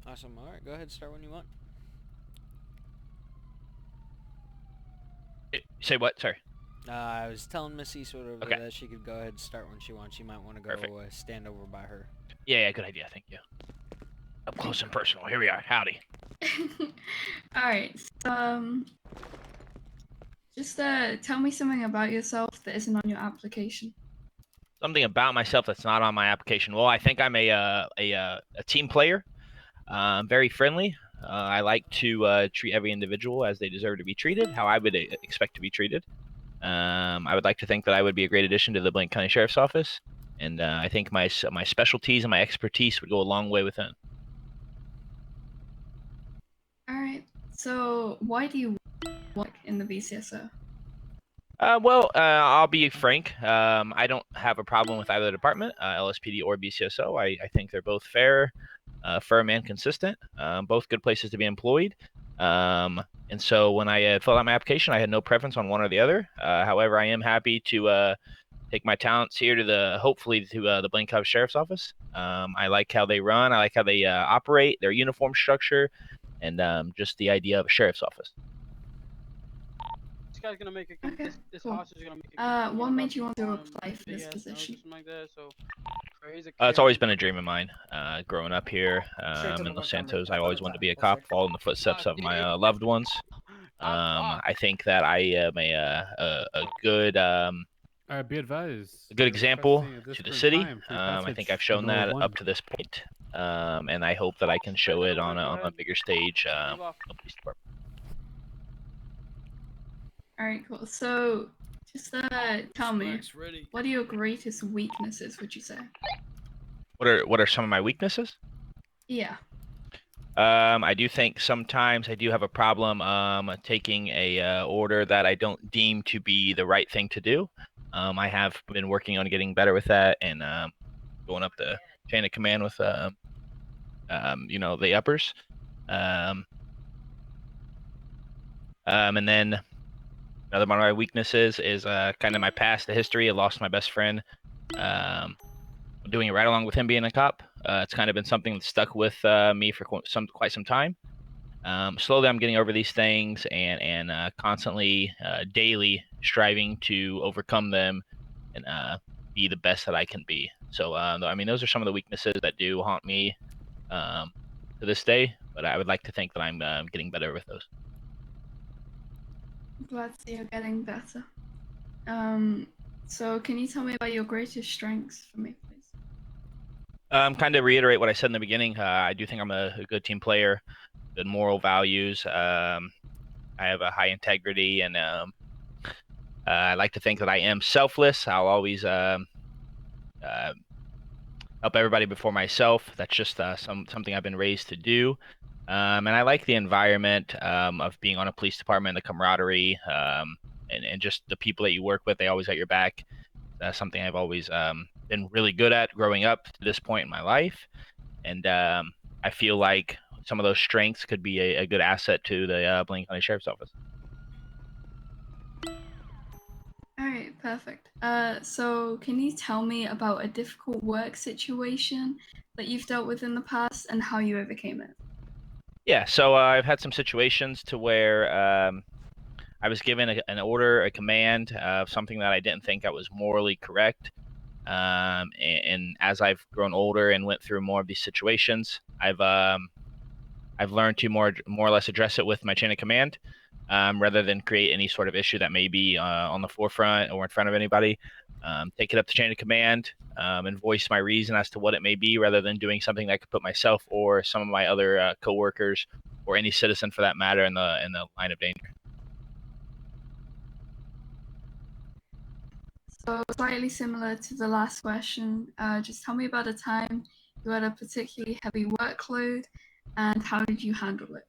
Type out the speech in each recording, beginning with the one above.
Awesome. All right, go ahead. Start when you want. Say what? Sorry. I was telling Miss Eastwood over there Okay, that she could go ahead and start when she wants. You might want to perfect. go stand over by her. Yeah, good idea. Thank you. Up close and personal. Here we are. Howdy. All right. So, just tell me something about yourself that isn't on your application. Something about myself that's not on my application. Well, I think I'm a team player. I'm very friendly. I like to treat every individual as they deserve to be treated, how I would expect to be treated. I would like to think that I would be a great addition to the Blaine County Sheriff's Office, and I think my specialties and my expertise would go a long way with it. All right. So, why do you work in the BCSO? I'll be frank. I don't have a problem with either department, LSPD or BCSO. I think they're both fair, firm, and consistent. Both good places to be employed. And so when I filled out my application, I had no preference on one or the other. However, I am happy to take my talents here to hopefully to the Blaine County Sheriff's Office. I like how they run. I like how they operate, their uniform structure, and just the idea of a sheriff's office. This guy's gonna make a Okay, this cool. hostage is gonna make a What made you want to apply for big this ass nose or position? something like that. So he's a It's always been a dream of mine. Growing up here in Los Santos, I always wanted to be a cop, follow in the footsteps of my loved ones. I think that I am a good Be advised. a good example Requesting a to the disciplined city. time, free I think passage, I've shown door that one. up to this point, and I hope that I can show it on a bigger stage. In the police department. All right, cool. So, just tell me, what are your greatest weaknesses? Would you say? What are some of my weaknesses? Yeah. I do think sometimes I do have a problem taking a order that I don't deem to be the right thing to do. I have been working on getting better with that and going up the chain of command with the uppers. And then another one of my weaknesses is kind of my past, the history. I lost my best friend. Doing it right along with him being a cop. It's kind of been something that stuck with me for quite some time. Slowly, I'm getting over these things and constantly, daily striving to overcome them and be the best that I can be. So, I mean, those are some of the weaknesses that do haunt me to this day. But I would like to think that I'm getting better with those. I'm glad to see you're getting better. So can you tell me about your greatest strengths for me, please? Kind of reiterate what I said in the beginning. I do think I'm a good team player, good moral values. I have a high integrity, and I like to think that I am selfless. I'll always help everybody before myself. That's just something I've been raised to do. And I like the environment of being on a police department, the camaraderie, and just the people that you work with. They always got your back. That's something I've always been really good at growing up to this point in my life. And I feel like some of those strengths could be a good asset to the Blaine County Sheriff's Office. All right, perfect. So can you tell me about a difficult work situation that you've dealt with in the past and how you overcame it? Yeah, so I've had some situations to where I was given an order, a command of something that I didn't think that was morally correct. And as I've grown older and went through more of these situations, I've learned to more or less address it with my chain of command, rather than create any sort of issue that may be on the forefront or in front of anybody. Take it up the chain of command and voice my reason as to what it may be, rather than doing something that could put myself or some of my other coworkers or any citizen for that matter in the line of danger. So slightly similar to the last question, just tell me about a time you had a particularly heavy workload and how did you handle it?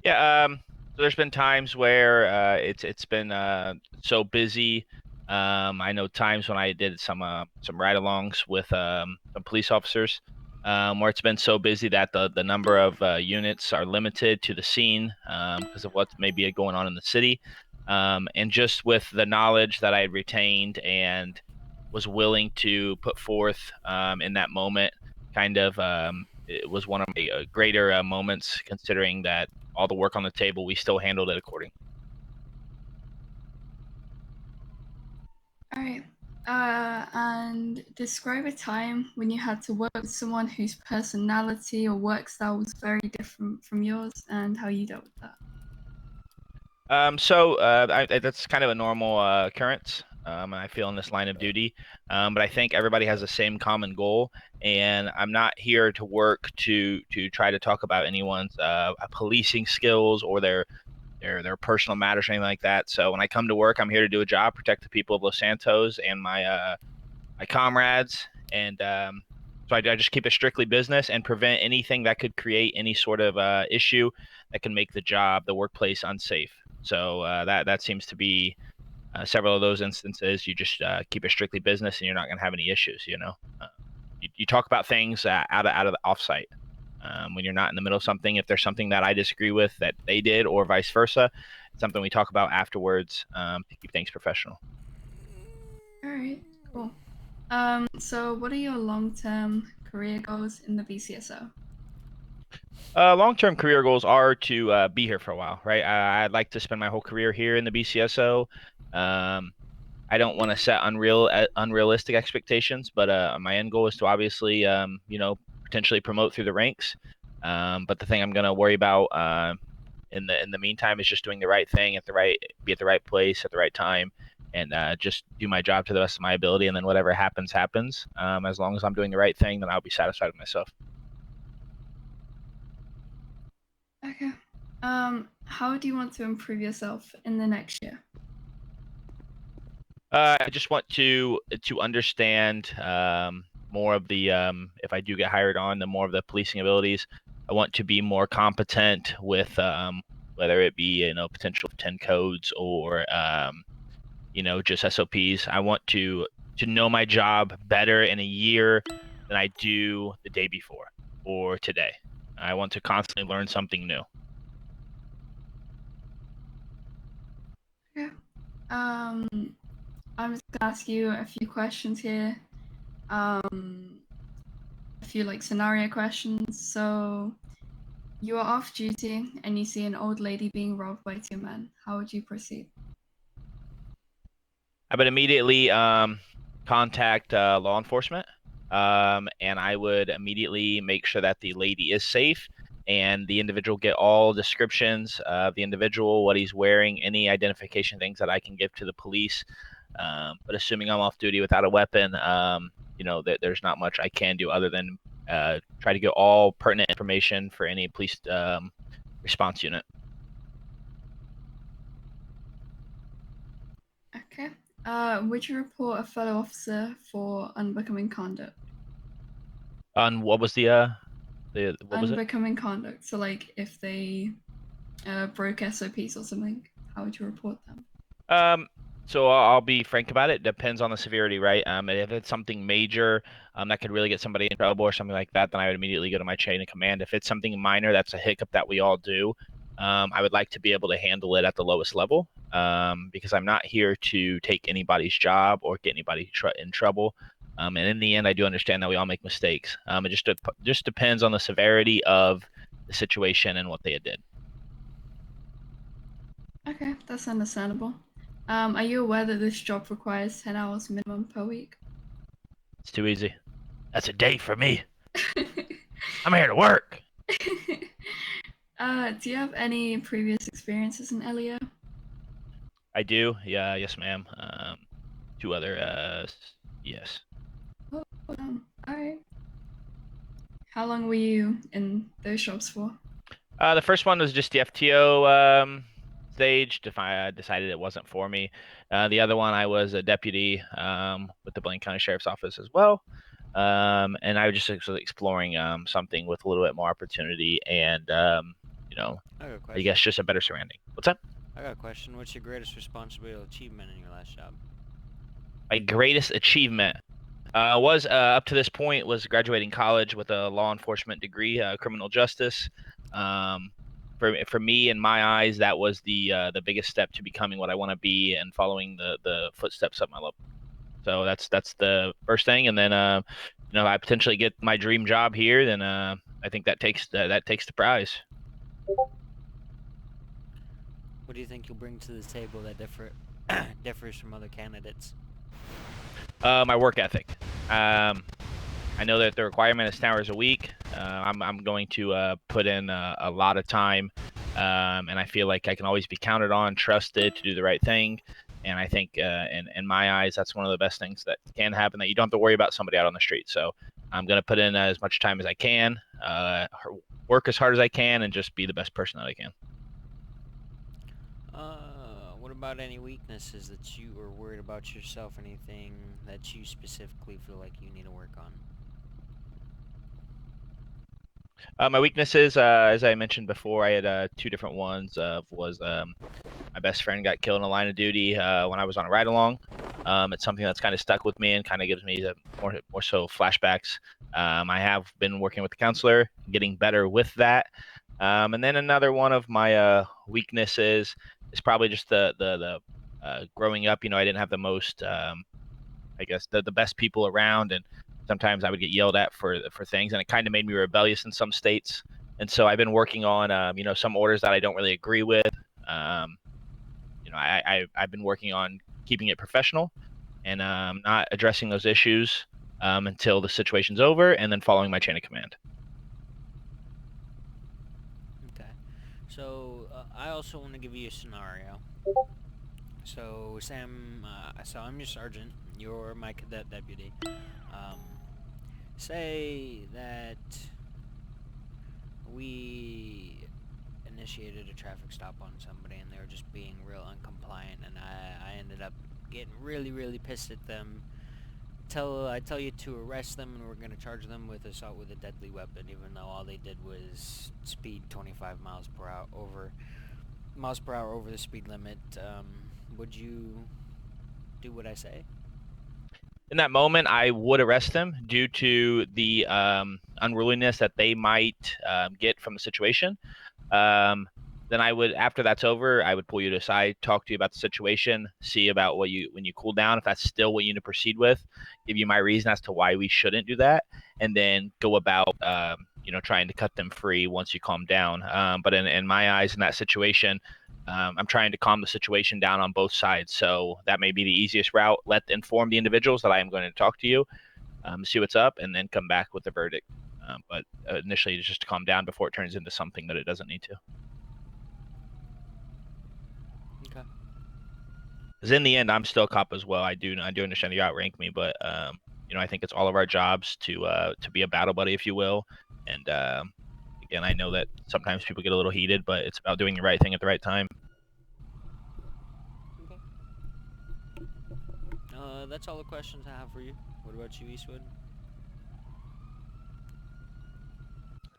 Yeah, so there's been times where it's been so busy. I know times when I did some ride-alongs with some police officers, where it's been so busy that the number of units are limited to the scene because of what may be going on in the city. And just with the knowledge that I had retained and was willing to put forth in that moment, kind of it was one of my greater moments, considering that all the work on the table, we still handled it accordingly. All right. And describe a time when you had to work with someone whose personality or work style was very different from yours, and how you dealt with that. That's kind of a normal occurrence. I feel in this line of duty, but I think everybody has the same common goal, and I'm not here to work to try to talk about anyone's policing skills or their personal matters or anything like that. So when I come to work, I'm here to do a job, protect the people of Los Santos and my comrades, and so I just keep it strictly business and prevent anything that could create any sort of issue that can make the workplace unsafe. So that seems to be several of those instances. You just keep it strictly business, and you're not going to have any issues. You talk about things out of the offsite. When you're not in the middle of something, if there's something that I disagree with that they did, or vice versa, it's something we talk about afterwards to keep things professional. All right, cool. So what are your long-term career goals in the BCSO? Long-term career goals are to be here for a while, right? I'd like to spend my whole career here in the BCSO. I don't want to set unrealistic expectations, but my end goal is to obviously, potentially promote through the ranks. But the thing I'm going to worry about in the meantime is just doing the right thing be at the right place at the right time, and just do my job to the best of my ability. And then whatever happens, happens. As long as I'm doing the right thing, then I'll be satisfied with myself. Okay. How do you want to improve yourself in the next year? I just want to understand more of the if I do get hired on, the more of the policing abilities. I want to be more competent with whether it be potential 10 codes or just SOPs. I want to know my job better in a year than I do the day before or today. I want to constantly learn something new. Okay. I'm just gonna ask you a few questions here. A few scenario questions. So you are off duty and you see an old lady being robbed by two men. How would you proceed? I would immediately contact law enforcement, and I would immediately make sure that the lady is safe and the individual get all descriptions of the individual, what he's wearing, any identification things that I can give to the police. But assuming I'm off duty without a weapon, there's not much I can do other than try to get all pertinent information for any police response unit. Okay. Would you report a fellow officer for unbecoming conduct? What was the what was it? Unbecoming conduct. So if they broke SOPs or something, how would you report them? So I'll be frank about it. Depends on the severity, right? If it's something major, that could really get somebody in trouble or something like that, then I would immediately go to my chain of command. If it's something minor, that's a hiccup that we all do. I would like to be able to handle it at the lowest level, because I'm not here to take anybody's job or get anybody in trouble. And in the end, I do understand that we all make mistakes. It just depends on the severity of the situation and what they did. Okay, that's understandable. Are you aware that this job requires 10 hours minimum per week? It's too easy. That's a day for me. I'm here to work. Do you have any previous experiences in LEO? I do. Yeah. Yes, ma'am. 2 other. Yes. Oh, all right. How long were you in those jobs for? The first one was just the FTO stage. Decided it wasn't for me. The other one, I was a deputy with the Blaine County Sheriff's Office as well. And I was just exploring something with a little bit more opportunity and I guess just a better surrounding. What's up? I got a question. What's your greatest responsibility or achievement in your last job? My greatest achievement was up to this point was graduating college with a law enforcement degree, criminal justice. For me, in my eyes, that was the biggest step to becoming what I want to be and following the footsteps of my level. So that's the first thing, and then if I potentially get my dream job here, then I think that takes the prize. What do you think you'll bring to the table that differs from other candidates? My work ethic. I know that the requirement is 10 hours a week. I'm going to put in a lot of time, and I feel like I can always be counted on, trusted to do the right thing. And I think, in my eyes, that's one of the best things that can happen. That you don't have to worry about somebody out on the street. So I'm going to put in as much time as I can, work as hard as I can, and just be the best person that I can. What about any weaknesses that you are worried about yourself? Anything that you specifically feel like you need to work on? My weaknesses, as I mentioned before, I had 2 different ones. Was my best friend got killed in a line of duty when I was on a ride along. It's something that's kind of stuck with me and kind of gives me more so flashbacks. I have been working with the counselor, getting better with that. And then another one of my weaknesses is probably just the growing up. I didn't have the most, I guess, the best people around, and sometimes I would get yelled at for things, and it kind of made me rebellious in some states. And so I've been working on, some orders that I don't really agree with. I've been working on keeping it professional and not addressing those issues until the situation's over, and then following my chain of command. Okay. So I also want to give you a scenario. So Sam, so I'm your sergeant. You're my cadet deputy. Say that we initiated a traffic stop on somebody and they were just being real uncompliant, and I ended up getting really pissed at them. I tell you to arrest them, and we're gonna charge them with assault with a deadly weapon, even though all they did was speed 25 miles per hour over the speed limit. Would you do what I say? In that moment, I would arrest them due to the unruliness that they might get from the situation. Then I would, after that's over, I would pull you to the side, talk to you about the situation, see about when you cool down, if that's still what you need to proceed with, give you my reason as to why we shouldn't do that, and then go about, trying to cut them free once you calm down. But in my eyes, in that situation, I'm trying to calm the situation down on both sides. So that may be the easiest route. Inform the individuals that I am going to talk to you, see what's up, and then come back with the verdict. But initially, it's just to calm down before it turns into something that it doesn't need to. Okay. Because in the end, I'm still a cop as well. I do understand you outrank me, but I think it's all of our jobs to be a battle buddy, if you will. And again, I know that sometimes people get a little heated, but it's about doing the right thing at the right time. Okay. That's all the questions I have for you. What about you, Eastwood?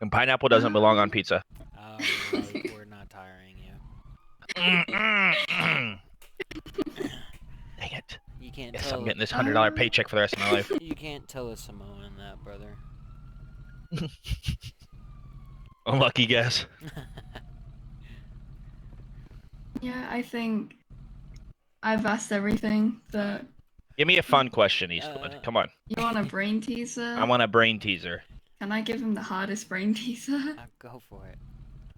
And pineapple doesn't belong on pizza. Alright, we're not tiring you. Dang it. You can't Yes, tell. I'm getting this $100 paycheck for the rest of my life. You can't tell a Samoan that, brother. Unlucky guess. Yeah, I think I've asked everything that. Give me a fun question, Eastwood. Come on. You want a brain teaser? I want a brain teaser. Can I give him the hardest brain teaser? Go for it.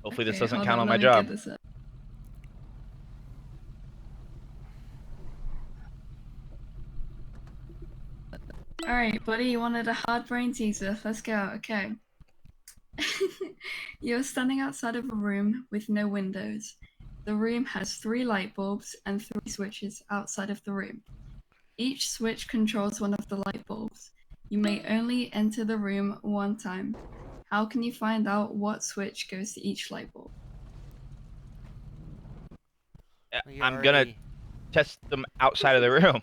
Hopefully this Okay, doesn't hold count on let my me job. get this up. Alright, buddy, you wanted a hard brain teaser. Let's go. Okay. You're standing outside of a room with no windows. The room has 3 light bulbs and 3 switches outside of the room. Each switch controls one of the light bulbs. You may only enter the room one time. How can you find out what switch goes to each light bulb? I'm gonna test them outside of the room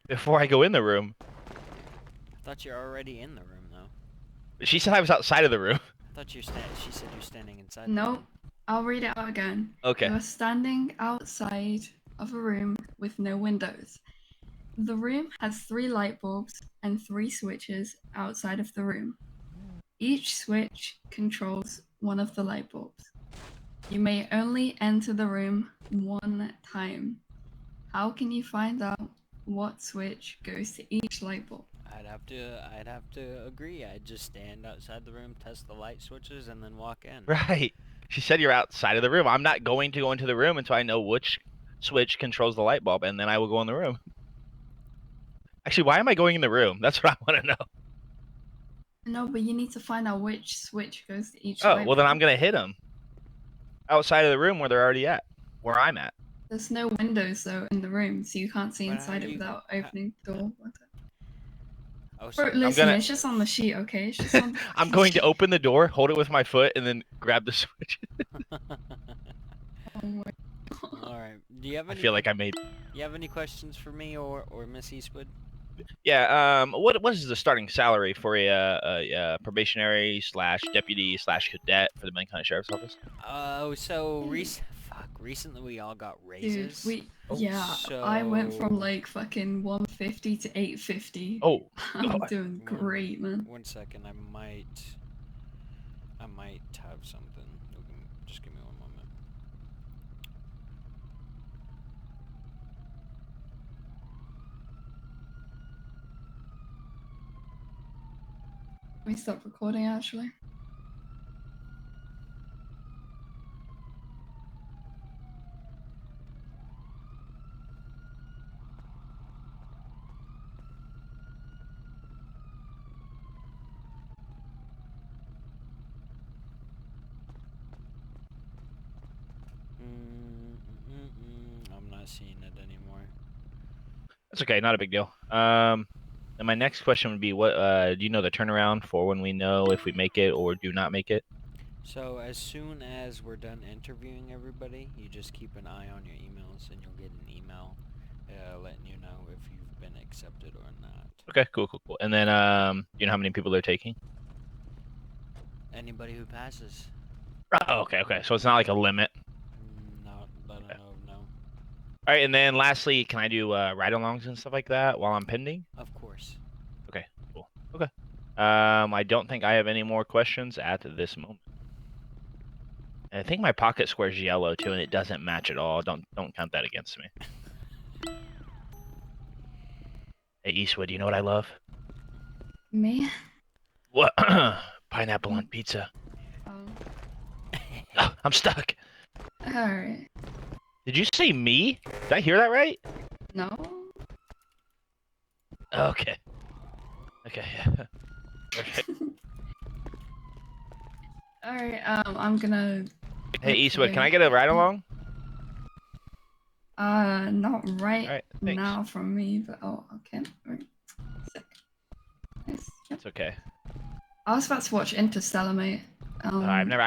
before I go in the room. I thought you're already in the room, though. She said I was outside of the room. I thought she said you're standing inside. Nope. I'll read it out again. Okay. You're standing outside of a room with no windows. The room has 3 light bulbs and 3 switches outside of the room. Each switch controls one of the light bulbs. You may only enter the room one time. How can you find out what switch goes to each light bulb? I'd have to agree. I'd just stand outside the room, test the light switches, and then walk in. Right. She said you're outside of the room. I'm not going to go into the room until I know which switch controls the light bulb, and then I will go in the room. Actually, why am I going in the room? That's what I want to know. No, but you need to find out which switch goes to each Oh, light well then bulb. I'm gonna hit them outside of the room where they're already at, where I'm at. There's no windows though in the room, so you can't see But inside how it you- without how- opening the door. Oh, Bro, so listen, gonna- it's just on the sheet, okay? It's just on the I'm going to open the door, hold it with my foot, and then grab the switch. Oh my All right. Do you have I any? feel like I made. You have any questions for me or Miss Eastwood? Yeah. What is the starting salary for a probationary / deputy / cadet for the Maine County Sheriff's Office? Recently we all got Dude, raises. I went from So- like fucking 150 to 850. Oh, I'm God. doing great, man. 1 second. I might have something. Just give me 1 moment. Let me stop recording actually. I'm not seeing it anymore. That's okay. Not a big deal. And my next question would be, what do you know the turnaround for when we know if we make it or do not make it? So as soon as we're done interviewing everybody, you just keep an eye on your emails, and you'll get an email letting you know if you've been accepted or not. Okay, cool. And then, you know how many people they're taking? Anybody who passes. Oh, okay. So it's not like a limit. Not that I know of, no. All right, and then lastly, can I do ride-alongs and stuff like that while I'm pending? Of course. Okay, cool. Okay. I don't think I have any more questions at this moment. And I think my pocket square is yellow too, and it doesn't match at all. Don't count that against me. Hey, Eastwood, you know what I love? Me? What? Pineapple on pizza. Oh, I'm stuck. Alright. Did you say me? Did I hear that right? No? Okay. Yeah. Perfect. Alright, I'm gonna... Hey, Eastwood, can I get a ride-along? Not right Alright, thanks. now from me, but okay. Wait. Sick. Nice. Yep. It's okay. I was about to watch Interstellar, mate. I've never